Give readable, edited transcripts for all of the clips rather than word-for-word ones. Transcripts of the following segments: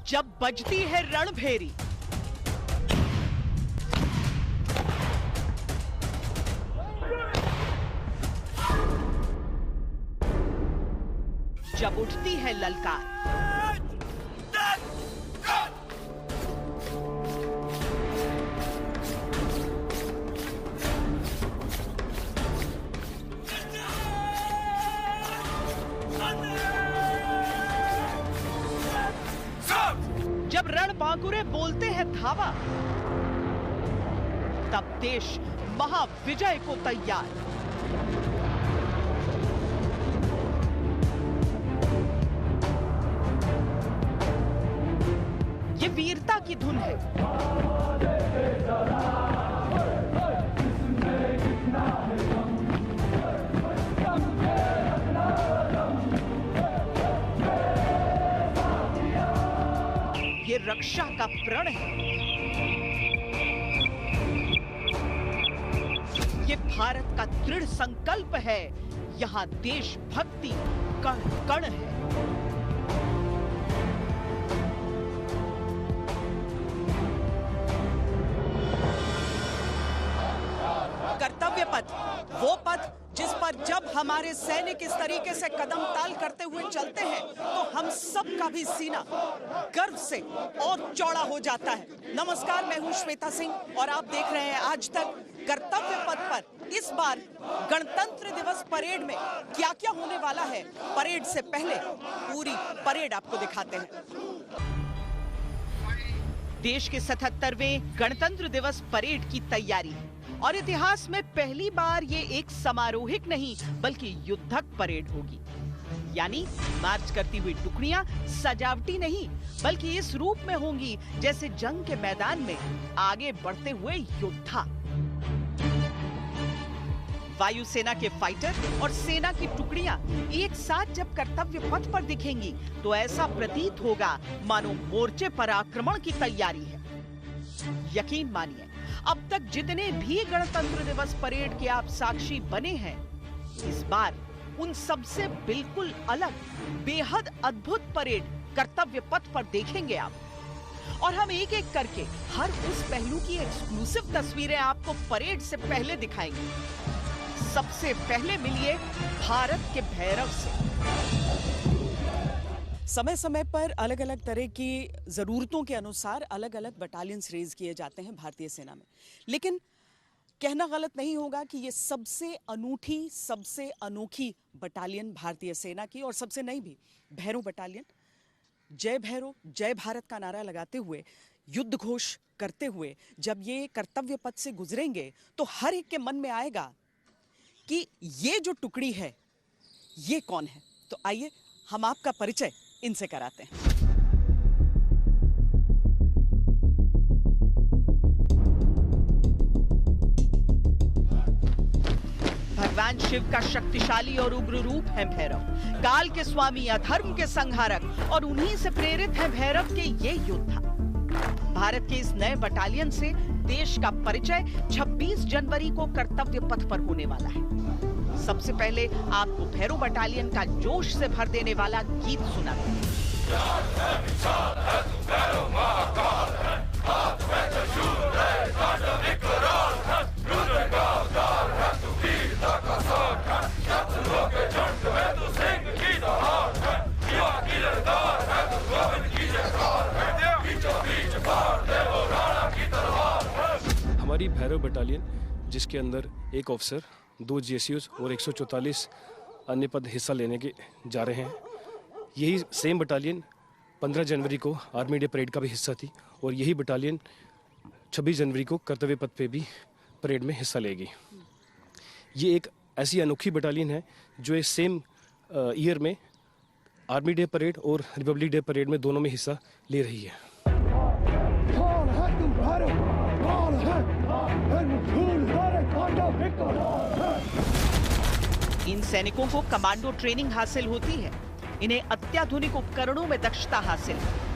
जब बजती है रणभेरी, जब उठती है ललकार, जब रणबांकुरे बोलते हैं धावा, तब देश महाविजय को तैयार। ये वीरता की धुन है। ये रक्षा का प्रण है। ये भारत का दृढ़ संकल्प है। यहां देशभक्ति कण कण है। कर्तव्य पथ, वो पथ जिस पर जब हमारे सैनिक इस तरीके से कदम ताल करते हुए चलते हैं तो हम सब का भी सीना गर्व से और चौड़ा हो जाता है। नमस्कार, मैं हूं श्वेता सिंह और आप देख रहे हैं आज तक। कर्तव्य पथ पर इस बार गणतंत्र दिवस परेड में क्या क्या होने वाला है, परेड से पहले पूरी परेड आपको दिखाते हैं। देश के 77वें गणतंत्र दिवस परेड की तैयारी है और इतिहास में पहली बार ये एक समारोहिक नहीं बल्कि युद्धक परेड होगी। यानी मार्च करती हुई टुकड़ियां सजावटी नहीं बल्कि इस रूप में होंगी जैसे जंग के मैदान में आगे बढ़ते हुए योद्धा। वायुसेना के फाइटर और सेना की टुकड़ियां एक साथ जब कर्तव्य पथ पर दिखेंगी तो ऐसा प्रतीत होगा मानो मोर्चे पर आक्रमण की तैयारी है। यकीन मानिए, अब तक जितने भी गणतंत्र दिवस परेड के आप साक्षी बने हैं, इस बार उन सबसे बिल्कुल अलग, बेहद अद्भुत परेड कर्तव्य पथ पर देखेंगे आप। और हम एक एक करके हर उस पहलू की एक्सक्लूसिव तस्वीरें आपको परेड से पहले दिखाएंगे। सबसे पहले मिलिए भारत के भैरव से। समय समय पर अलग अलग तरह की ज़रूरतों के अनुसार अलग अलग बटालियंस रेज किए जाते हैं भारतीय सेना में, लेकिन कहना गलत नहीं होगा कि ये सबसे अनूठी, सबसे अनोखी बटालियन भारतीय सेना की, और सबसे नई भी, भैरव बटालियन। जय भैरव, जय भारत का नारा लगाते हुए, युद्ध घोष करते हुए जब ये कर्तव्य पथ से गुजरेंगे तो हर एक के मन में आएगा कि ये जो टुकड़ी है ये कौन है। तो आइए हम आपका परिचय इनसे कराते हैं। भगवान शिव का शक्तिशाली और उग्र रूप है भैरव। काल के स्वामी, अधर्म के संहारक, और उन्हीं से प्रेरित है भैरव के ये योद्धा। भारत के इस नए बटालियन से देश का परिचय 26 जनवरी को कर्तव्य पथ पर होने वाला है। सबसे पहले आपको भैरव बटालियन का जोश से भर देने वाला गीत सुनाते हैं। हमारी भैरव बटालियन, जिसके अंदर एक ऑफिसर, 2 GSUs और 144 अन्य पद हिस्सा लेने के जा रहे हैं। यही सेम बटालियन 15 जनवरी को आर्मी डे परेड का भी हिस्सा थी और यही बटालियन 26 जनवरी को कर्तव्य पथ पे भी परेड में हिस्सा लेगी। ये एक ऐसी अनोखी बटालियन है जो इस सेम ईयर में आर्मी डे परेड और रिपब्लिक डे परेड में दोनों में हिस्सा ले रही है। इन सैनिकों को कमांडो ट्रेनिंग हासिल होती है। इन्हें अत्याधुनिक उपकरणों में दक्षता हासिल है।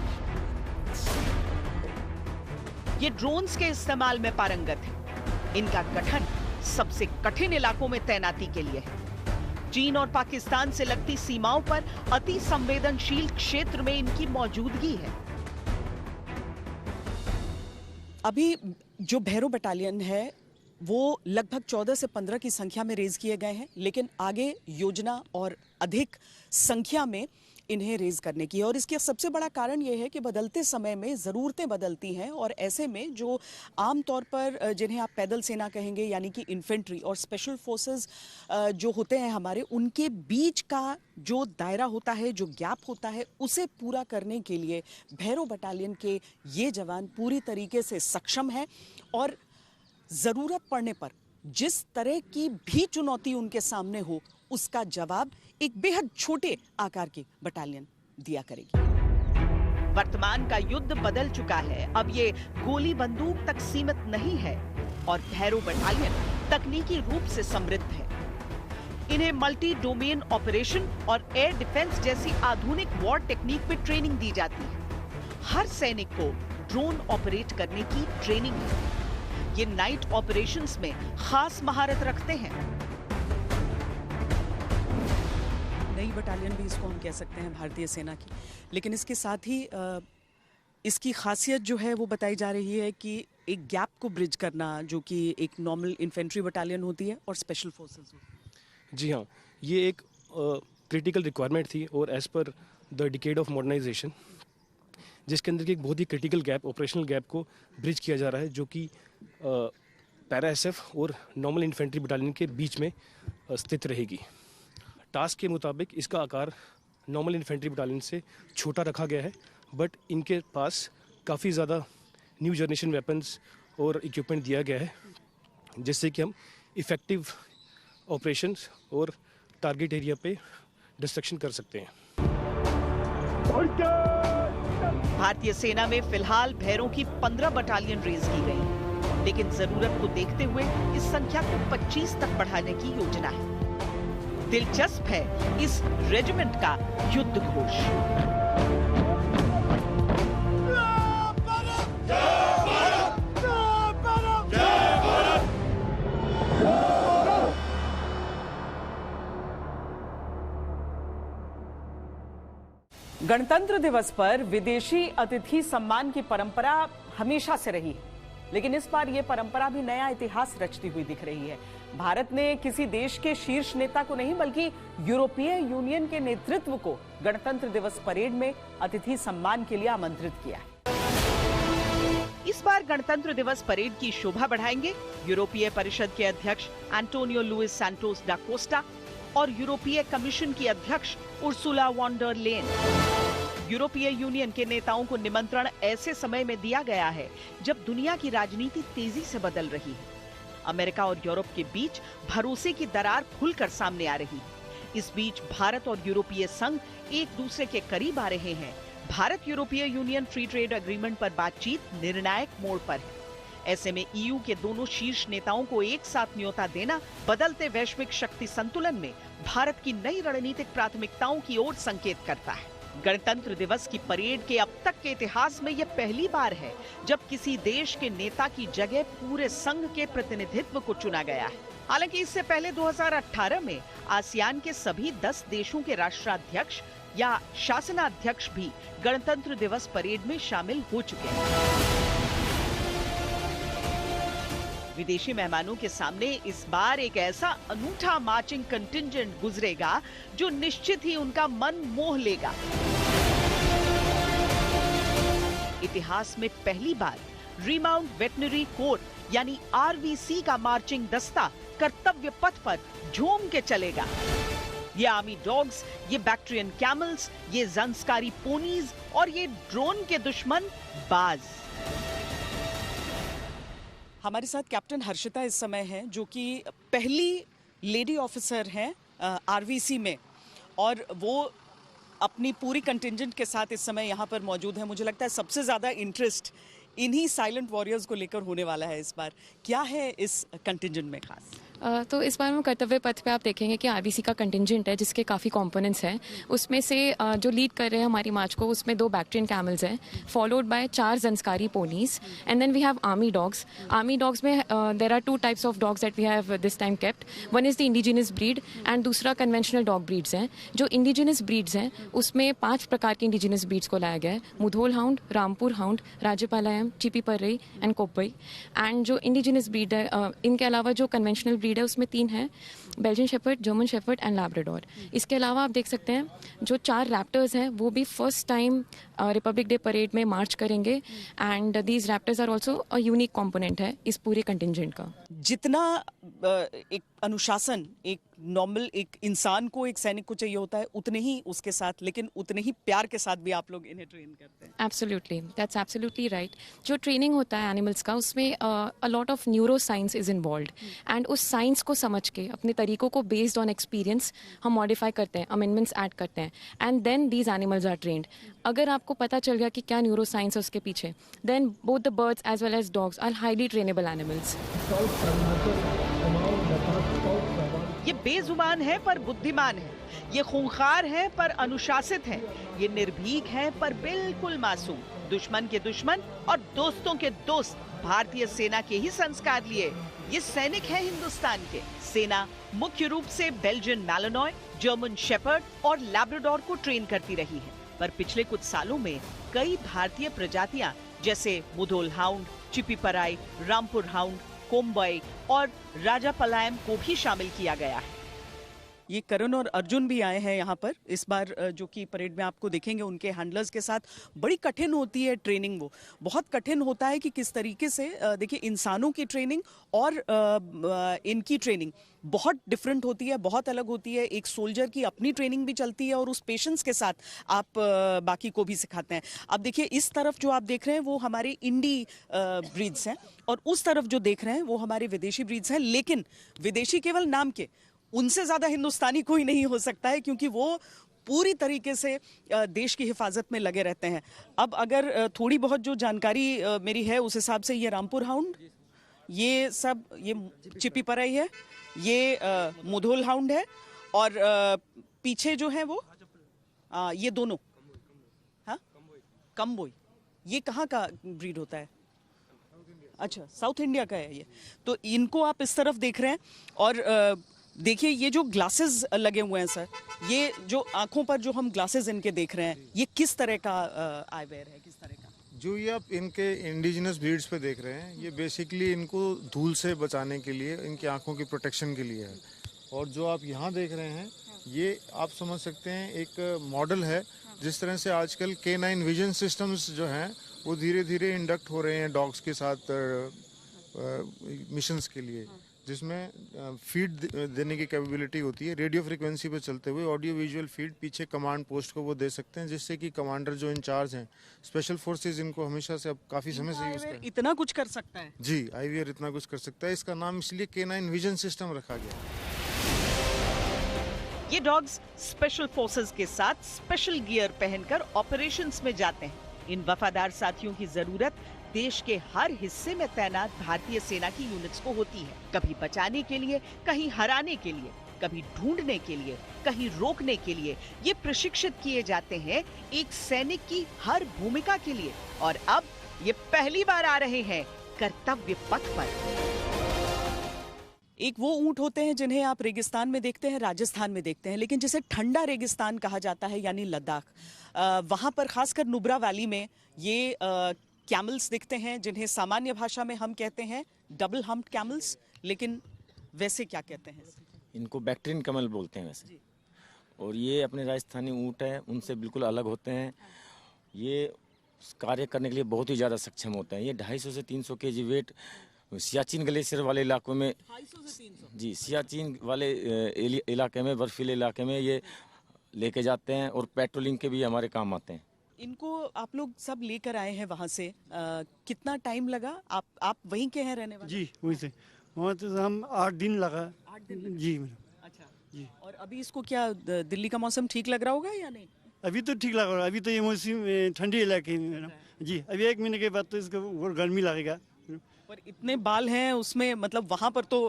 ये ड्रोन्स के इस्तेमाल में पारंगत है। इनका गठन सबसे कठिन इलाकों में तैनाती के लिए है। चीन और पाकिस्तान से लगती सीमाओं पर अति संवेदनशील क्षेत्र में इनकी मौजूदगी है। अभी जो भैरव बटालियन है वो लगभग 14 से 15 की संख्या में रेज किए गए हैं, लेकिन आगे योजना और अधिक संख्या में इन्हें रेज करने की है। और इसका सबसे बड़ा कारण ये है कि बदलते समय में ज़रूरतें बदलती हैं और ऐसे में जो आमतौर पर जिन्हें आप पैदल सेना कहेंगे यानी कि इन्फेंट्री और स्पेशल फोर्सेस जो होते हैं हमारे, उनके बीच का जो दायरा होता है, जो गैप होता है, उसे पूरा करने के लिए भैरव बटालियन के ये जवान पूरी तरीके से सक्षम हैं और ज़रूरत पड़ने पर जिस तरह की भी चुनौती उनके सामने हो उसका जवाब एक बेहद छोटे आकार की बटालियन दिया करेगी। वर्तमान का युद्ध बदल चुका है। अब ये गोली बंदूक तक सीमित नहीं है और भैरव बटालियन तकनीकी रूप से समृद्ध है। इन्हें मल्टी डोमेन ऑपरेशन और एयर डिफेंस जैसी आधुनिक वॉर टेक्निक में ट्रेनिंग दी जाती है। हर सैनिक को ड्रोन ऑपरेट करने की ट्रेनिंग है। ये नाइट ऑपरेशंस में खास महारत रखते हैं। नई बटालियन भी इसको हम कह सकते हैं भारतीय सेना की, लेकिन इसके साथ ही इसकी खासियत जो है वो बताई जा रही है कि एक गैप को ब्रिज करना, जो कि एक नॉर्मल इन्फेंट्री बटालियन होती है और स्पेशल फोर्सेस होती है। जी हाँ, ये एक क्रिटिकल रिक्वायरमेंट थी और as per the decade of modernisation, जिसके अंदर एक बहुत ही क्रिटिकल गैप, ऑपरेशनल गैप को ब्रिज किया जा रहा है, जो कि पैरा एसएफ और नॉर्मल इन्फेंट्री बटालियन के बीच में स्थित रहेगी। टास्क के मुताबिक इसका आकार नॉर्मल इन्फेंट्री बटालियन से छोटा रखा गया है, बट इनके पास काफ़ी ज़्यादा न्यू जनरेशन वेपन्स और इक्विपमेंट दिया गया है, जिससे कि हम इफ़ेक्टिव ऑपरेशंस और टारगेट एरिया पे डिस्ट्रक्शन कर सकते हैं। भारतीय सेना में फिलहाल भैरों की 15 बटालियन रेज की गई, लेकिन जरूरत को देखते हुए इस संख्या को 25 तक बढ़ाने की योजना है। दिलचस्प है इस रेजिमेंट का युद्ध घोष। गणतंत्र दिवस पर विदेशी अतिथि सम्मान की परंपरा हमेशा से रही है, लेकिन इस बार यह परंपरा भी नया इतिहास रचती हुई दिख रही है। भारत ने किसी देश के शीर्ष नेता को नहीं बल्कि यूरोपीय यूनियन के नेतृत्व को गणतंत्र दिवस परेड में अतिथि सम्मान के लिए आमंत्रित किया है। इस बार गणतंत्र दिवस परेड की शोभा बढ़ाएंगे यूरोपीय परिषद के अध्यक्ष एंटोनियो लुइस सैंटोस डा कोस्टा और यूरोपीय कमीशन की अध्यक्ष उर्सुला वॉन डर लेन। यूरोपीय यूनियन के नेताओं को निमंत्रण ऐसे समय में दिया गया है जब दुनिया की राजनीति तेजी से बदल रही है। अमेरिका और यूरोप के बीच भरोसे की दरार खुलकर सामने आ रही है। इस बीच भारत और यूरोपीय संघ एक दूसरे के करीब आ रहे हैं। भारत यूरोपीय यूनियन फ्री ट्रेड एग्रीमेंट पर बातचीत निर्णायक मोड़ पर है। ऐसे में ईयू के दोनों शीर्ष नेताओं को एक साथ न्योता देना बदलते वैश्विक शक्ति संतुलन में भारत की नई रणनीतिक प्राथमिकताओं की ओर संकेत करता है। गणतंत्र दिवस की परेड के अब तक के इतिहास में यह पहली बार है जब किसी देश के नेता की जगह पूरे संघ के प्रतिनिधित्व को चुना गया है। हालांकि इससे पहले 2018 में आसियान के सभी 10 देशों के राष्ट्राध्यक्ष या शासनाध्यक्ष भी गणतंत्र दिवस परेड में शामिल हो चुके हैं। विदेशी मेहमानों के सामने इस बार एक ऐसा अनूठा मार्चिंग कंटिंजेंट गुजरेगा जो निश्चित ही उनका मन मोह लेगा। इतिहास में पहली बार रीमाउंट वेटनरी कोर यानी आरवीसी का मार्चिंग दस्ता कर्तव्य पथ पर झूम के चलेगा। ये आर्मी डॉग्स, ये बैक्ट्रियन कैमल्स, ये जंस्कारी पोनीज और ये ड्रोन के दुश्मन बाज। हमारे साथ कैप्टन हर्षिता इस समय हैं, जो कि पहली लेडी ऑफिसर हैं आरवीसी में, और वो अपनी पूरी कंटिंजेंट के साथ इस समय यहाँ पर मौजूद है। मुझे लगता है सबसे ज़्यादा इंटरेस्ट इन्हीं साइलेंट वॉरियर्स को लेकर होने वाला है इस बार। क्या है इस कंटिंजेंट में खास? तो इस बार में कर्तव्य पथ पे आप देखेंगे कि आरबीसी का कंटिंजेंट है जिसके काफ़ी कंपोनेंट्स हैं। उसमें से जो लीड कर रहे हैं हमारी मार्च को, उसमें 2 बैक्ट्रियन कैमल्स हैं, followed by 4 Zanskari ponies, and then we have army dogs. Army dogs में there are 2 types of dogs that we have this time kept. One is the indigenous breed and दूसरा conventional dog breeds हैं। जो indigenous breeds हैं उसमें 5 प्रकार के indigenous breeds को लाया गया है: Mudhol hound, Rampur hound, Rajapalayam, Chippiparai and Kombai. And जो इंडिजिनस ब्रीड है, इनके अलावा जो कन्वेंशनल ब्रीड है उसमें 3 हैं: Belgian shepherd, German shepherd and Labrador. इसके अलावा आप देख सकते हैं जो 4 रैप्टर्स हैं वो भी first time Republic Day parade में मार्च करेंगे, and these raptors are also a unique component है इस पूरे कंटिंजेंट का। जितना एक अनुशासन एक नॉर्मल एक इंसान को, एक सैनिक को चाहिए होता है, उतने ही उसके साथ, लेकिन उतने ही प्यार के साथ भी आप लोग इन्हें ट्रेन करते हैं। Absolutely, that's absolutely right. जो ट्रेनिंग होता है एनिमल्स का, उसमें a lot of neuroscience is involved, and उस साइंस को समझ के अपने तरीकों को बेस्ड ऑन एक्सपीरियंस हम मॉडिफाई करते हैं, अमेंडमेंट्स ऐड करते हैं, and then these animals are trained. अगर आपको पता चल गया कि क्या न्यूरो साइंस है उसके पीछे, then both the birds as well as dogs are highly trainable animals. ये बेजुबान है पर बुद्धिमान है, ये खूंखार है पर अनुशासित है, ये निर्भीक है पर बिल्कुल मासूम, दुश्मन के दुश्मन और दोस्तों के दोस्त भारतीय सेना के ही संस्कार लिए ये सैनिक है हिंदुस्तान के। सेना मुख्य रूप से बेल्जियन मैलोनॉय, जर्मन शेपर्ड और लैब्राडोर को ट्रेन करती रही है, पर पिछले कुछ सालों में कई भारतीय प्रजातियां जैसे मुधोल हाउंड, चिपीपराई, रामपुर हाउंड, कोम्बई और राजापलायम को भी शामिल किया गया है। ये करण और अर्जुन भी आए हैं यहाँ पर इस बार, जो कि परेड में आपको देखेंगे उनके हैंडलर्स के साथ। बड़ी कठिन होती है ट्रेनिंग, वो बहुत कठिन होता है कि किस तरीके से, देखिए इंसानों की ट्रेनिंग और इनकी ट्रेनिंग बहुत डिफरेंट होती है, बहुत अलग होती है। एक सोल्जर की अपनी ट्रेनिंग भी चलती है और उस पेशेंस के साथ आप बाकी को भी सिखाते हैं। अब देखिए इस तरफ जो आप देख रहे हैं वो हमारे इंडी ब्रीड्स हैं, और उस तरफ जो देख रहे हैं वो हमारे विदेशी ब्रीड्स हैं, लेकिन विदेशी केवल नाम के, उनसे ज़्यादा हिंदुस्तानी कोई नहीं हो सकता है, क्योंकि वो पूरी तरीके से देश की हिफाजत में लगे रहते हैं। अब अगर थोड़ी बहुत जो जानकारी मेरी है उस हिसाब से, ये रामपुर हाउंड, ये सब, ये चिपीपराई है, ये मुधोल हाउंड है, और पीछे जो है वो ये दोनों, हाँ कम्बोई, ये कहाँ का ब्रीड होता है? अच्छा, साउथ इंडिया का है ये। तो इनको आप इस तरफ देख रहे हैं, और देखिए ये जो ग्लासेस लगे हुए हैं सर, ये जो आंखों पर जो हम ग्लासेस इनके देख रहे हैं, ये किस तरह का आईवेयर है, किस तरह का? जो ये आप इनके इंडिजिनस ब्रीड्स पे देख रहे हैं, ये बेसिकली इनको धूल से बचाने के लिए, इनकी आंखों की प्रोटेक्शन के लिए है। और जो आप यहाँ देख रहे हैं, ये आप समझ सकते हैं एक मॉडल है, जिस तरह से आजकल K9 विजन सिस्टम्स जो हैं वो धीरे धीरे इंडक्ट हो रहे हैं डॉग्स के साथ मिशंस के लिए, जिसमें फीड देने की कैपेबिलिटी होती है। रेडियो फ्रिक्वेंसी पर चलते हुए ऑडियो विजुअल फीड पीछे कमांड पोस्ट को वो दे सकते हैं, जिससे कि कमांडर जो इंचार्ज हैं स्पेशल फोर्सेस, इनको हमेशा से, अब काफ़ी समय से यूज़ करें। इतना कुछ कर सकता है जी, आईवीआर इतना कुछ कर सकता है। इसका नाम इसलिए K9 विजन सिस्टम रखा गया। ये डॉग्स स्पेशल फोर्सेस के साथ स्पेशल गियर पहनकर ऑपरेशंस में जाते हैं। इन वफादार साथियों की जरूरत देश के हर हिस्से में तैनात भारतीय सेना की यूनिट्स को होती है, कभी बचाने के लिए, कहीं हराने के लिए, कभी ढूंढने के लिए, कहीं रोकने के लिए। ये प्रशिक्षित किए जाते हैं एक सैनिक की हर भूमिका के लिए, और अब ये पहली बार आ रहे हैं कर्तव्य पथ पर। एक वो ऊंट होते हैं जिन्हें आप रेगिस्तान में देखते हैं, राजस्थान में देखते हैं, लेकिन जिसे ठंडा रेगिस्तान कहा जाता है यानी लद्दाख, वहाँ पर खासकर नुब्रा वैली में ये कैमल्स दिखते हैं, जिन्हें सामान्य भाषा में हम कहते हैं डबल हम्प्ड कैमल्स, लेकिन वैसे क्या कहते हैं? इनको बैक्ट्रियन कैमल बोलते हैं वैसे। और ये अपने राजस्थानी ऊँट है, उनसे बिल्कुल अलग होते हैं। ये कार्य करने के लिए बहुत ही ज़्यादा सक्षम होते हैं। ये 250 से 300 kg वेट सियाचिन ग्लेशियर वाले इलाकों में, 250 से 300 जी, सियाचिन वाले इलाके में, बर्फीले इलाके में ये लेके जाते हैं, और पेट्रोलिंग के भी हमारे काम आते हैं। इनको आप लोग सब लेकर आए हैं वहाँ से, कितना टाइम लगा? आप वहीं के हैं रहने वाले? जी, वहीं से। वहाँ तो हम 8 दिन लगा। 8 दिन जी अच्छा जी। और अभी इसको क्या दिल्ली का मौसम ठीक लग रहा होगा या नहीं? अभी तो ठीक लग रहा है, अभी तो ये मौसम ठंडी इलाके में जी। अभी 1 महीने के बाद तो इसको और गर्मी लगेगा। पर इतने बाल हैं उसमें, मतलब वहां पर तो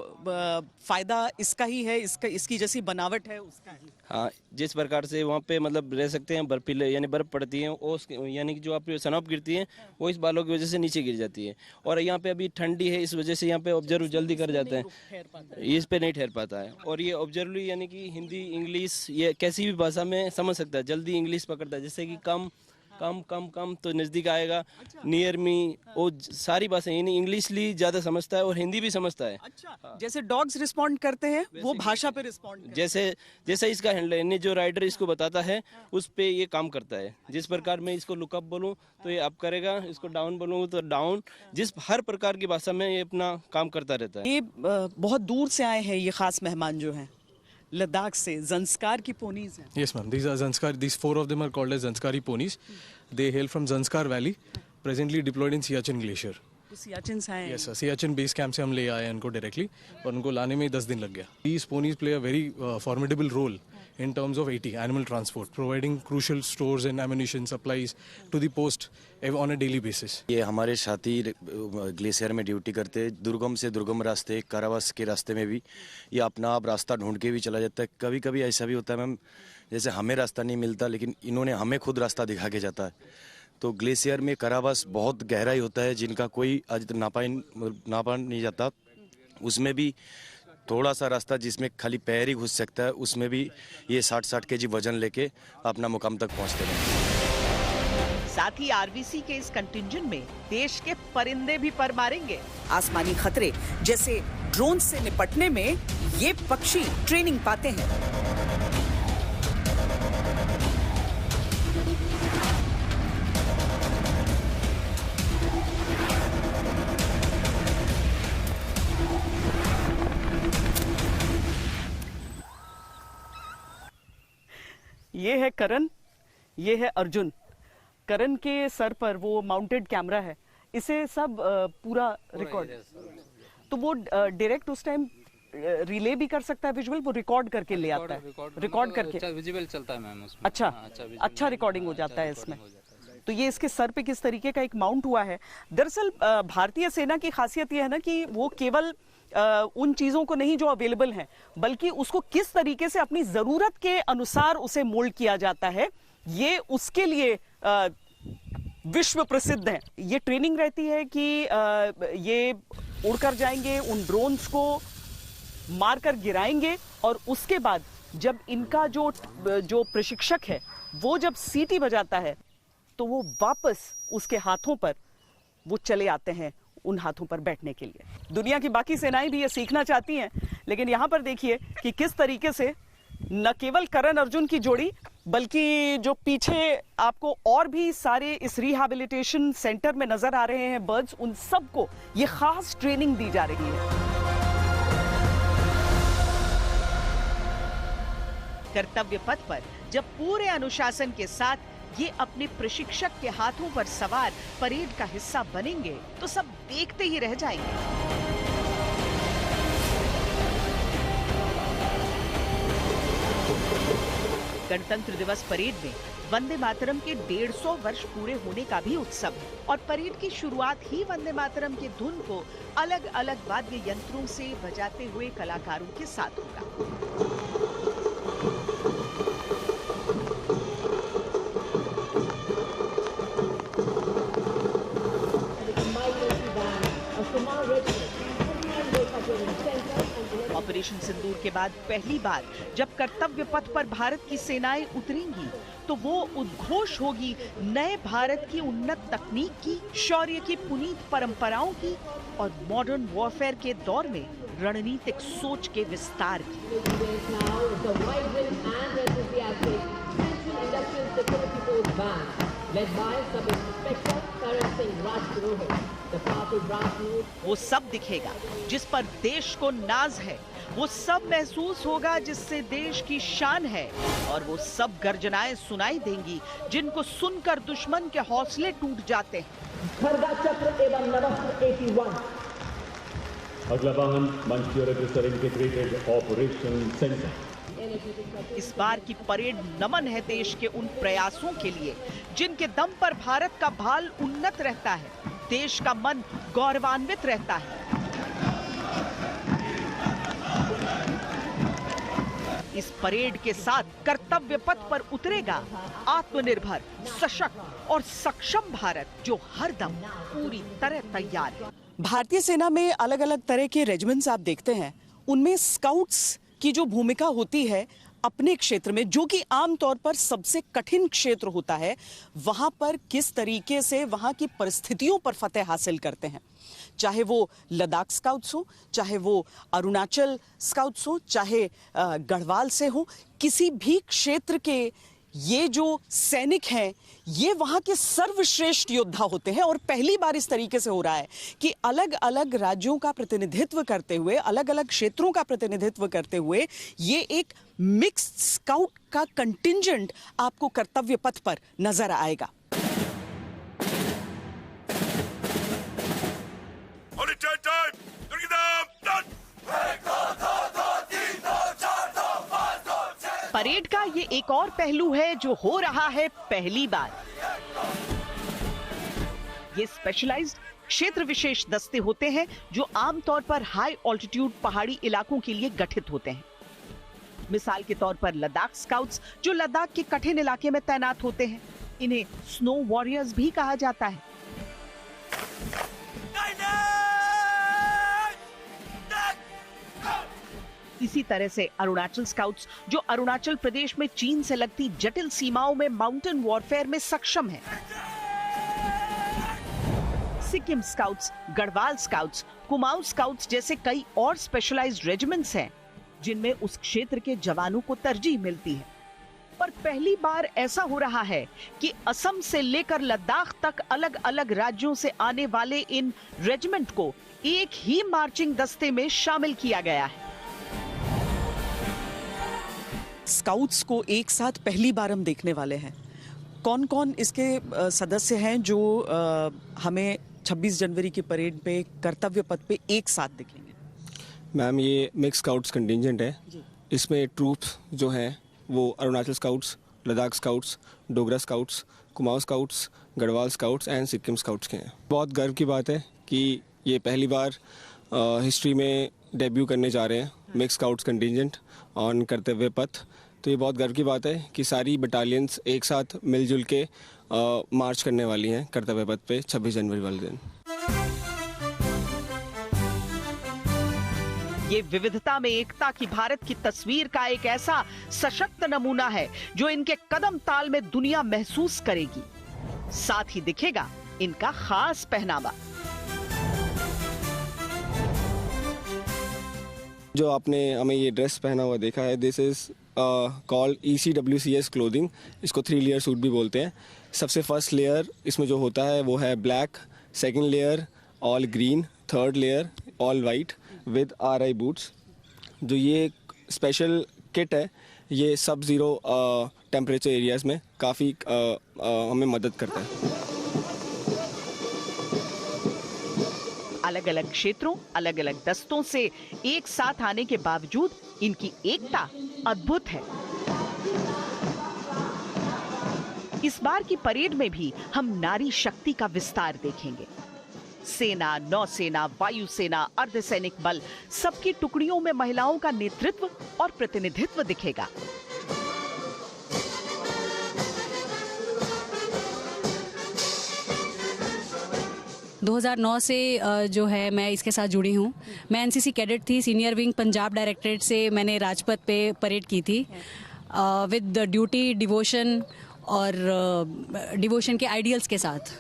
फायदा इसका ही है, इसकी जैसी बनावट है उसका ही। हाँ, जिस प्रकार से वहाँ पे मतलब रह सकते हैं, बर्फीले यानी बर्फ़ पड़ती है, यानी कि जो आप सनॉफ गिरती है वो इस बालों की वजह से नीचे गिर जाती है। और यहाँ पे अभी ठंडी है, इस वजह से यहाँ पे ऑब्जर्व जल्दी कर जाते हैं, इस पे नहीं ठहर पाता है। और ये ऑब्जर्व यानी कि हिंदी, इंग्लिश, ये कैसी भी भाषा में समझ सकता है, जल्दी इंग्लिश पकड़ता है। जैसे कि कम कम कम कम तो नज़दीक आएगा, नियर मी, वो सारी भाषा, यानी इंग्लिश ली ज़्यादा समझता है और हिंदी भी समझता है। अच्छा, जैसे डॉग्स रिस्पॉन्ड करते हैं वो भाषा पे रिस्पॉन्ड जैसे इसका हैंडलर यानी जो राइडर इसको बताता है उस पे ये काम करता है। जिस प्रकार मैं इसको लुकअप बोलूँ तो ये अप करेगा, इसको डाउन बोलूँ तो डाउन, हर प्रकार की भाषा में ये अपना काम करता रहता है। ये बहुत दूर से आए हैं ये खास मेहमान जो हैं, लद्दाख से, ज़ंस्कार की पोनीज हैं। Yes, ma'am. These are Zanskar. These 4 of them are called as Zanskari ponies. They hail from Zanskar Valley, presently deployed in Siachen Glacier. तो सियाचिन से आए हैं। Yes, sir. Siachen base camp से हम ले आए हैं इनको directly, और उनको लाने में 10 दिन लग गया. These ponies play a very formidable role in terms of AT, animal transport, providing crucial stores and ammunition supplies to the post on a daily basis. ये हमारे साथी ग्लेशियर में ड्यूटी करते, दुर्गम से दुर्गम रास्ते, कारावास के रास्ते में भी ये अपना आप रास्ता ढूंढ के भी चला जाता है। कभी कभी ऐसा भी होता है मैम, जैसे हमें रास्ता नहीं मिलता लेकिन इन्होंने हमें खुद रास्ता दिखा के जाता है। तो ग्लेशियर में कारावास बहुत गहराई होता है जिनका कोई आज तक नापा नहीं जाता, उसमें भी थोड़ा सा रास्ता जिसमें खाली पैर ही घुस सकता है, उसमें भी ये 60-60 केजी वजन लेके अपना मुकाम तक पहुंचते हैं। साथ ही आरवीसी के इस कंटिंजेंट में देश के परिंदे भी पर मारेंगे। आसमानी खतरे जैसे ड्रोन से निपटने में ये पक्षी ट्रेनिंग पाते हैं। ये है करण, ये है अर्जुन। करण के सर पर वो माउंटेड कैमरा है, इसे सब पूरा रिकॉर्ड, तो वो डायरेक्ट उस टाइम रिले भी कर सकता है विजुअल, वो रिकॉर्ड करके ले आता है, रिकॉर्ड करके अच्छा विजुअल चलता है मैम उसमें। अच्छा रिकॉर्डिंग हो जाता है इसमें। तो ये इसके सर पे किस तरीके का एक माउंट हुआ है। दरअसल भारतीय सेना की खासियत ये है ना कि वो केवल उन चीजों को नहीं जो अवेलेबल हैं, बल्कि उसको किस तरीके से अपनी जरूरत के अनुसार उसे मोल्ड किया जाता है, ये उसके लिए विश्व प्रसिद्ध है। ये ट्रेनिंग रहती है कि ये उड़कर जाएंगे, उन ड्रोन्स को मारकर गिराएंगे, और उसके बाद जब इनका जो प्रशिक्षक है वो जब सीटी बजाता है तो वो वापस उसके हाथों पर वो चले आते हैं, उन हाथों पर बैठने के लिए। दुनिया की बाकी सेनाएं भी ये सीखना चाहती हैं, लेकिन यहाँ पर देखिए कि किस तरीके से न केवल करण अर्जुन की जोड़ी, बल्कि जो पीछे आपको और भी सारे इस रिहैबिलिटेशन सेंटर में नजर आ रहे हैं बर्ड्स, उन सबको ये खास ट्रेनिंग दी जा रही है। कर्तव्य पथ पर जब पूरे अनुशासन के साथ ये अपने प्रशिक्षक के हाथों पर सवार परेड का हिस्सा बनेंगे तो सब देखते ही रह जाएंगे। गणतंत्र दिवस परेड में वंदे मातरम के 150 वर्ष पूरे होने का भी उत्सव है, और परेड की शुरुआत ही वंदे मातरम की धुन को अलग अलग वाद्य यंत्रों से बजाते हुए कलाकारों के साथ होगा। ऑपरेशन सिंदूर के बाद पहली बार जब कर्तव्य पथ पर भारत की सेनाएं उतरेंगी तो वो उद्घोष होगी नए भारत की उन्नत तकनीक की, शौर्य की पुनीत परंपराओं की, और मॉडर्न वॉरफेयर के दौर में रणनीतिक सोच के विस्तार की। वो सब दिखेगा जिस पर देश को नाज है, वो सब महसूस होगा जिससे देश की शान है, और वो सब गर्जनाएं सुनाई देंगी जिनको सुनकर दुश्मन के हौसले टूट जाते हैं। खड़गा चक्र एवं नवस्त्र 81। अगला वाहन मंचूर इंटीग्रेटेड ऑपरेशन सेंटर। इस बार की परेड नमन है देश के उन प्रयासों के लिए जिनके दम पर भारत का भाल उन्नत रहता है। देश का मन गौरवान्वित रहता है। इस परेड के साथ कर्तव्य पथ पर उतरेगा आत्मनिर्भर, सशक्त और सक्षम भारत, जो हरदम पूरी तरह तैयार है। भारतीय सेना में अलग अलग तरह के रेजिमेंट्स आप देखते हैं, उनमें स्काउट्स की जो भूमिका होती है अपने क्षेत्र में, जो कि आमतौर पर सबसे कठिन क्षेत्र होता है, वहां पर किस तरीके से वहां की परिस्थितियों पर फतेह हासिल करते हैं। चाहे वो लद्दाख स्काउट्स हो, चाहे वो अरुणाचल स्काउट्स हो, चाहे गढ़वाल से हो, किसी भी क्षेत्र के ये जो सैनिक हैं, ये वहां के सर्वश्रेष्ठ योद्धा होते हैं। और पहली बार इस तरीके से हो रहा है कि अलग अलग राज्यों का प्रतिनिधित्व करते हुए, अलग अलग क्षेत्रों का प्रतिनिधित्व करते हुए, ये एक मिक्स्ड स्काउट का कंटिंजेंट आपको कर्तव्य पथ पर नजर आएगा। परेड का ये एक और पहलू है जो हो रहा है पहली बार। ये स्पेशलाइज्ड क्षेत्र विशेष दस्ते होते हैं जो आमतौर पर हाई ऑल्टीट्यूड पहाड़ी इलाकों के लिए गठित होते हैं। मिसाल के तौर पर लद्दाख स्काउट्स, जो लद्दाख के कठिन इलाके में तैनात होते हैं। इन्हें स्नो वॉरियर्स भी कहा जाता है। इसी तरह से अरुणाचल स्काउट्स, जो अरुणाचल प्रदेश में चीन से लगती जटिल सीमाओं में माउंटेन वॉरफेयर में सक्षम है। Sikkim scouts, Garhwal scouts, Kumaon scouts जैसे कई और स्पेशलाइज्ड रेजिमेंट्स हैं जिनमें उस क्षेत्र के जवानों को तरजीह मिलती है। पर पहली बार ऐसा हो रहा है कि असम से लेकर लद्दाख तक अलग अलग राज्यों से आने वाले इन रेजिमेंट को एक ही मार्चिंग दस्ते में शामिल किया गया है। स्काउट्स को एक साथ पहली बार हम देखने वाले हैं। कौन कौन इसके सदस्य हैं जो हमें 26 जनवरी की परेड पे कर्तव्य पथ पे एक साथ दिखेंगे? मैम, ये मिक्स स्काउट्स कंटिंजेंट है। इसमें ट्रूप्स जो हैं वो Arunachal scouts, Ladakh scouts, Dogra scouts, Kumaon scouts, Garhwal scouts and Sikkim scouts के हैं। बहुत गर्व की बात है कि ये पहली बार हिस्ट्री में डेब्यू करने जा रहे हैं मिक्स स्काउट्स कंटिंजेंट ऑन कर्तव्य पथ। तो ये बहुत गर्व की बात है कि सारी बटालियंस एक साथ मिलजुल के मार्च करने वाली हैं कर्तव्य पथ पे 26 जनवरी वाले दिन। ये विविधता में एकता की भारत की तस्वीर का एक ऐसा सशक्त नमूना है जो इनके कदम ताल में दुनिया महसूस करेगी। साथ ही दिखेगा इनका खास पहनावा। जो आपने हमें ये ड्रेस पहना हुआ देखा है, this is called ECWCS clothing. इसको 3 लेयर सूट भी बोलते हैं। सबसे फर्स्ट लेयर इसमें जो होता है वो है black, second layer all green, third layer all white with RI boots. जो ये स्पेशल किट है, ये सब ज़ीरो टेम्परेचर एरियाज़ में काफ़ी हमें मदद करता है। अलग अलग क्षेत्रों, अलग अलग दस्तों से एक साथ आने के बावजूद इनकी एकता अद्भुत है। इस बार की परेड में भी हम नारी शक्ति का विस्तार देखेंगे। सेना, नौसेना, वायुसेना, अर्धसैनिक बल, सबकी टुकड़ियों में महिलाओं का नेतृत्व और प्रतिनिधित्व दिखेगा। – 2009 से जो है मैं इसके साथ जुड़ी हूँ। मैं NCC कैडेट थी, सीनियर विंग पंजाब डायरेक्टरेट से मैंने राजपथ पे परेड की थी विद ड्यूटी, डिवोशन और डिवोशन के आइडियल्स के साथ।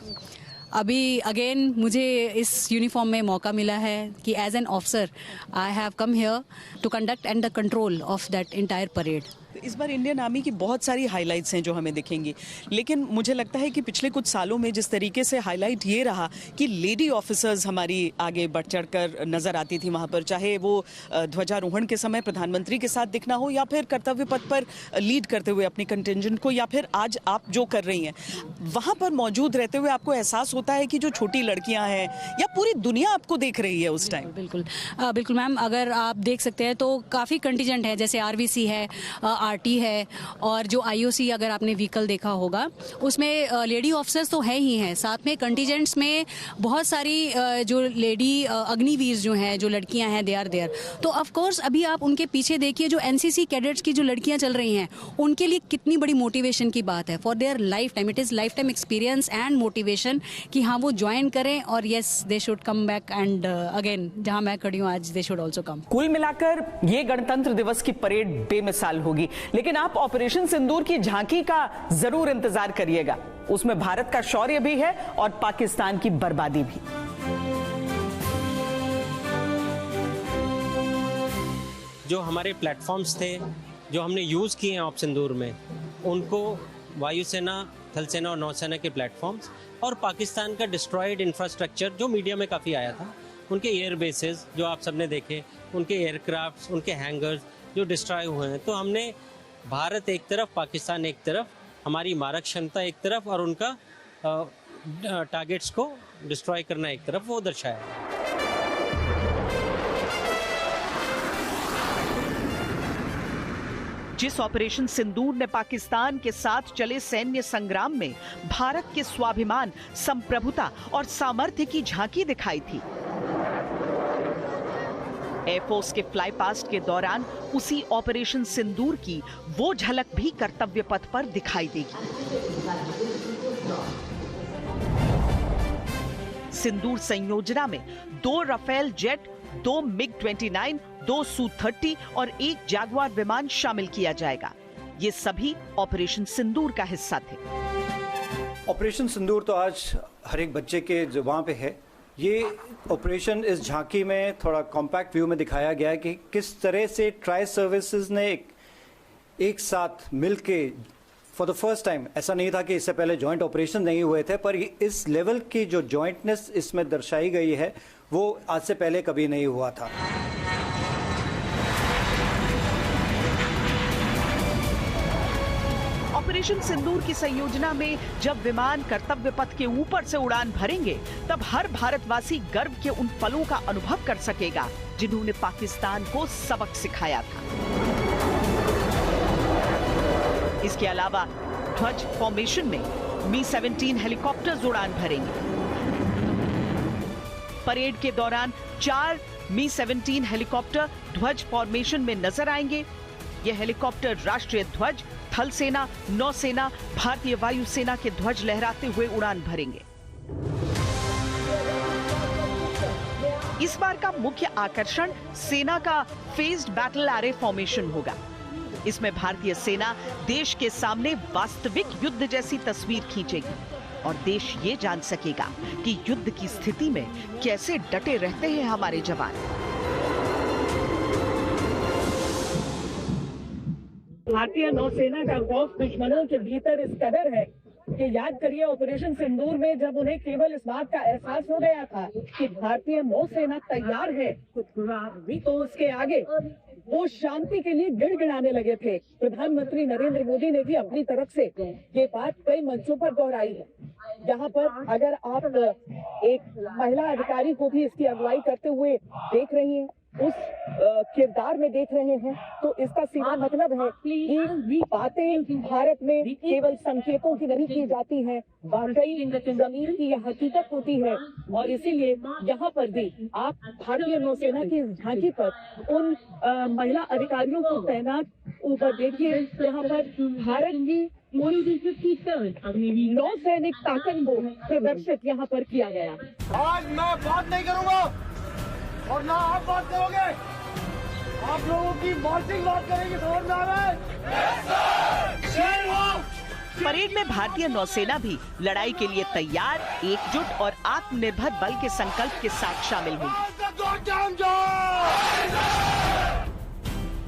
अभी अगेन मुझे इस यूनिफॉर्म में मौका मिला है कि as an officer I have come here to conduct and the control of that entire parade. इस बार इंडियन आर्मी की बहुत सारी हाइलाइट्स हैं जो हमें दिखेंगी, लेकिन मुझे लगता है कि पिछले कुछ सालों में जिस तरीके से हाईलाइट ये रहा कि लेडी ऑफिसर्स हमारी आगे बढ़ चढ़कर नजर आती थी वहाँ पर, चाहे वो ध्वजारोहण के समय प्रधानमंत्री के साथ दिखना हो या फिर कर्तव्य पथ पर लीड करते हुए अपनी कंटिंजेंट को, या फिर आज आप जो कर रही हैं वहाँ पर मौजूद रहते हुए आपको एहसास होता है कि जो छोटी लड़कियाँ हैं या पूरी दुनिया आपको देख रही है उस टाइम। बिल्कुल बिल्कुल मैम, अगर आप देख सकते हैं तो काफ़ी कंटिजेंट है, जैसे RVC है, पार्टी है, और जो IOC अगर आपने व्हीकल देखा होगा उसमें लेडी ऑफिसर्स तो है ही हैं, साथ में कंटीजेंट्स में बहुत सारी जो लेडी अग्निवीर जो हैं, जो लड़कियां हैं, दे आर देयर। तो ऑफ कोर्स अभी आप उनके पीछे देखिए, जो NCC कैडेट्स की जो लड़कियां चल रही हैं, उनके लिए कितनी बड़ी मोटिवेशन की बात है for their life time. It is life time experience and motivation कि हाँ वो ज्वाइन करें, और yes they should come back and again जहाँ मैं खड़ी हूँ आज, दे शुड ऑल्सो कम। कुल मिलाकर ये गणतंत्र दिवस की परेड बेमिसाल होगी, लेकिन आप ऑपरेशन सिंदूर की झांकी का जरूर इंतजार करिएगा। उसमें भारत का शौर्य भी है और पाकिस्तान की बर्बादी भी। जो हमारे प्लेटफॉर्म्स थे जो हमने यूज़ किए हैं ऑप सिंदूर में, उनको वायुसेना, थल सेना और नौसेना के प्लेटफॉर्म्स और पाकिस्तान का डिस्ट्रॉयड इंफ्रास्ट्रक्चर जो मीडिया में काफ़ी आया था, उनके एयर बेसेस जो आप सबने देखे, उनके एयरक्राफ्ट्स, उनके हैंगर्स जो डिस्ट्रॉय हुए हैं, तो हमने भारत एक तरफ, पाकिस्तान एक तरफ, हमारी मारक क्षमता एक तरफ और उनका टारगेट्स को डिस्ट्रॉय करना एक तरफ, वो दर्शाया। जिस ऑपरेशन सिंदूर ने पाकिस्तान के साथ चले सैन्य संग्राम में भारत के स्वाभिमान, संप्रभुता और सामर्थ्य की झांकी दिखाई थी, एयरफोर्स के फ्लाई पास्ट के दौरान उसी ऑपरेशन सिंदूर की वो झलक भी कर्तव्य पथ पर दिखाई देगी। सिंदूर संयोजना में 2 राफेल जेट, 2 MiG-29, 2 Su-30 और 1 जैगुआर विमान शामिल किया जाएगा। ये सभी ऑपरेशन सिंदूर का हिस्सा थे। ऑपरेशन सिंदूर तो आज हर एक बच्चे के जुबान पे है। ये ऑपरेशन इस झांकी में थोड़ा कॉम्पैक्ट व्यू में दिखाया गया है कि किस तरह से ट्राई सर्विसेज ने एक साथ मिलके फॉर द फर्स्ट टाइम, ऐसा नहीं था कि इससे पहले जॉइंट ऑपरेशन नहीं हुए थे, पर इस लेवल की जो जॉइंटनेस इसमें दर्शाई गई है वो आज से पहले कभी नहीं हुआ था। ऑपरेशन सिंदूर की संयोजना में जब विमान कर्तव्य पथ के ऊपर से उड़ान भरेंगे, तब हर भारतवासी गर्व के उन पलों का अनुभव कर सकेगा जिन्होंने पाकिस्तान को सबक सिखाया था। इसके अलावा ध्वज फॉर्मेशन में Mi-17 हेलीकॉप्टर्स उड़ान भरेंगे। परेड के दौरान 4 Mi-17 हेलीकॉप्टर ध्वज फॉर्मेशन में नजर आएंगे। ये हेलीकॉप्टर राष्ट्रीय ध्वज, थल सेना, नौसेना, भारतीय वायुसेना के ध्वज लहराते हुए उड़ान भरेंगे। इस बार का मुख्य आकर्षण सेना का फेज्ड बैटल एरे फॉर्मेशन होगा। इसमें भारतीय सेना देश के सामने वास्तविक युद्ध जैसी तस्वीर खींचेगी और देश ये जान सकेगा कि युद्ध की स्थिति में कैसे डटे रहते हैं हमारे जवान। भारतीय नौसेना का खौफ दुश्मनों के भीतर इस कदर है कि याद करिए ऑपरेशन सिंदूर में जब उन्हें केवल इस बात का एहसास हो गया था कि भारतीय नौसेना तैयार है, तो उसके आगे वो शांति के लिए गिड़गिड़ाने लगे थे। प्रधानमंत्री नरेंद्र मोदी ने भी अपनी तरफ से ये बात कई मंचों पर दोहराई है। यहाँ पर अगर आप एक महिला अधिकारी को भी इसकी अगुवाई करते हुए देख रही हैं, उस किरदार में देख रहे हैं, तो इसका सीधा मतलब है कि बातें भारत में केवल संकेतों की नहीं की जाती हैं, वाकई जमीन की यह हकीकत होती है। और इसीलिए यहाँ पर भी आप भारतीय नौसेना की इस झांकी पर उन महिला अधिकारियों को तैनात ऊपर देखिए, यहाँ पर भारत की नौसैनिक ताकत को प्रदर्शित यहाँ पर किया गया। आज मैं बात नहीं करूँगा और ना आप बात करोगे, आप लोगों की मार्चिंग बात करेंगे, समझ में आ रहा है? परेड में भारतीय नौसेना भी लड़ाई के लिए तैयार, एकजुट और आत्मनिर्भर बल के संकल्प के साथ शामिल होगी।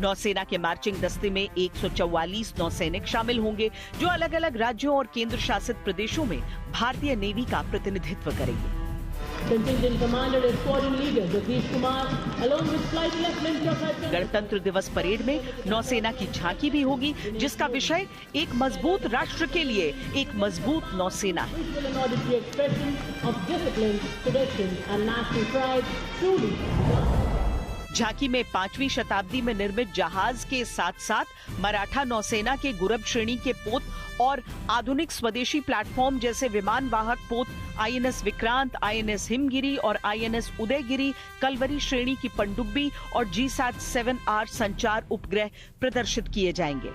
नौसेना के मार्चिंग दस्ते में 144 नौसैनिक शामिल होंगे जो अलग अलग राज्यों और केंद्र शासित प्रदेशों में भारतीय नेवी का प्रतिनिधित्व करेंगे। गणतंत्र दिवस परेड में नौसेना की झांकी भी होगी, जिसका विषय एक मजबूत राष्ट्र के लिए एक मजबूत नौसेना है। झांकी में 5वीं शताब्दी में निर्मित जहाज के साथ साथ मराठा नौसेना के गुरब श्रेणी के पोत और आधुनिक स्वदेशी प्लेटफॉर्म जैसे विमान वाहक पोत INS विक्रांत, INS हिमगिरी और INS उदयगिरी, कलवरी श्रेणी की पनडुब्बी और G7 7R संचार उपग्रह प्रदर्शित किए जाएंगे।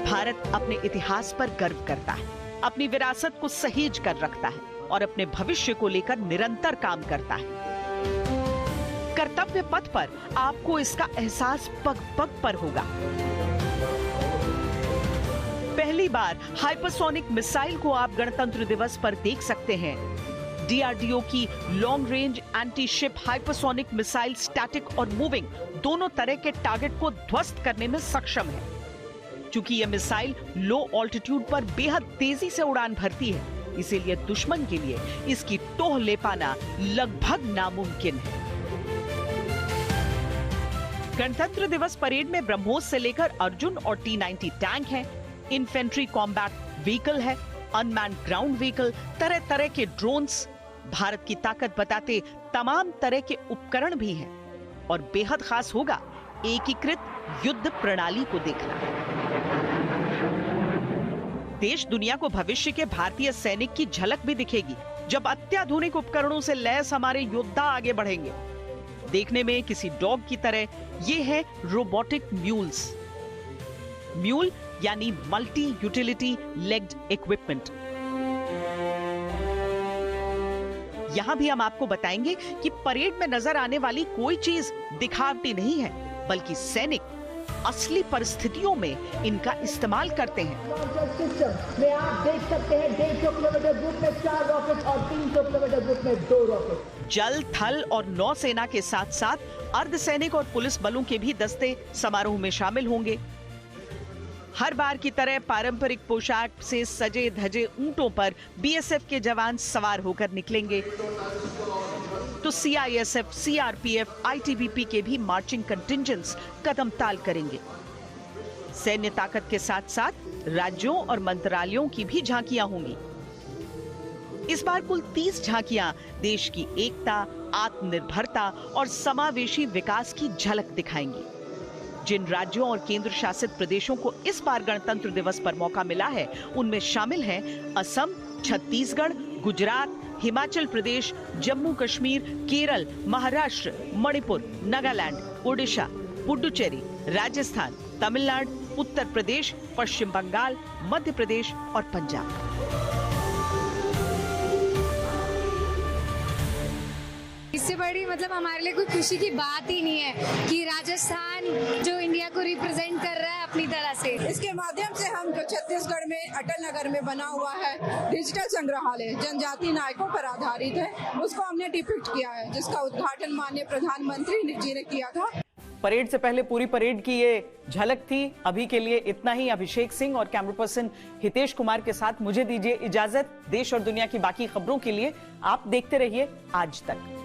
भारत अपने इतिहास पर गर्व करता है, अपनी विरासत को सहेज कर रखता है और अपने भविष्य को लेकर निरंतर काम करता है। कर्तव्य पथ पर आपको इसका एहसास पग पग पर होगा। पहली बार हाइपरसोनिक मिसाइल को आप गणतंत्र दिवस पर देख सकते हैं। DRDO की long range anti ship hypersonic missile static और मूविंग दोनों तरह के टारगेट को ध्वस्त करने में सक्षम है। चूंकि यह मिसाइल लो ऑल्टीट्यूड पर बेहद तेजी से उड़ान भरती है, इसीलिए दुश्मन के लिए इसकी टोह ले पाना लगभग नामुमकिन है। गणतंत्र दिवस परेड में ब्रह्मोस से लेकर अर्जुन और T-90 टैंक हैं, इन्फेंट्री कॉम्बैट व्हीकल है, अनमैन्ड ग्राउंड व्हीकल, तरह तरह के ड्रोन्स, भारत की ताकत बताते तमाम तरह के उपकरण भी हैं और बेहद खास होगा एकीकृत युद्ध प्रणाली को देखना। देश दुनिया को भविष्य के भारतीय सैनिक की झलक भी दिखेगी जब अत्याधुनिक उपकरणों से लैस हमारे योद्धा आगे बढ़ेंगे। देखने में किसी डॉग की तरह ये है रोबोटिक म्यूल्स। म्यूल यानी मल्टी यूटिलिटी लेग्ड इक्विपमेंट। यहां भी हम आपको बताएंगे कि परेड में नजर आने वाली कोई चीज दिखावटी नहीं है, बल्कि सैनिक असली परिस्थितियों में इनका इस्तेमाल करते हैं। में आप देख सकते हैं 150 किलोमीटर ग्रुप में 4 रॉकेट और 300 किलोमीटर ग्रुप में 2 रॉकेट। जल, थल और नौसेना के साथ साथ अर्धसैनिक और पुलिस बलों के भी दस्ते समारोह में शामिल होंगे। हर बार की तरह पारंपरिक पोशाक से सजे धजे ऊंटों पर BSF के जवान सवार होकर निकलेंगे, तो CISF, CRPF, ITBP के भी मार्चिंग कंटिंजेंट्स कदम ताल करेंगे। सैन्य ताकत के साथ साथ राज्यों और मंत्रालयों की भी झांकियां होंगी। इस बार कुल 30 झांकियां देश की एकता, आत्मनिर्भरता और समावेशी विकास की झलक दिखाएंगी। जिन राज्यों और केंद्र शासित प्रदेशों को इस बार गणतंत्र दिवस पर मौका मिला है, उनमें शामिल हैं असम, छत्तीसगढ़, गुजरात, हिमाचल प्रदेश, जम्मू कश्मीर, केरल, महाराष्ट्र, मणिपुर, नागालैंड, ओडिशा, पुडुचेरी, राजस्थान, तमिलनाडु, उत्तर प्रदेश, पश्चिम बंगाल, मध्य प्रदेश और पंजाब। इससे बड़ी मतलब हमारे लिए कोई खुशी की बात ही नहीं है कि राजस्थान जो इंडिया को रिप्रेजेंट कर रहा है अपनी तरह से। इसके माध्यम से हम जो छत्तीसगढ़ में अटल नगर में बना हुआ है डिजिटल संग्रहालय जनजाति नायकों पर आधारित है, उसको हमने डिपिक्ट किया है, जिसका उद्घाटन माननीय प्रधानमंत्री जी ने किया था। परेड से पहले पूरी परेड की ये झलक थी। अभी के लिए इतना ही। अभिषेक सिंह और कैमरा पर्सन हितेश कुमार के साथ मुझे दीजिए इजाजत। देश और दुनिया की बाकी खबरों के लिए आप देखते रहिए आज तक।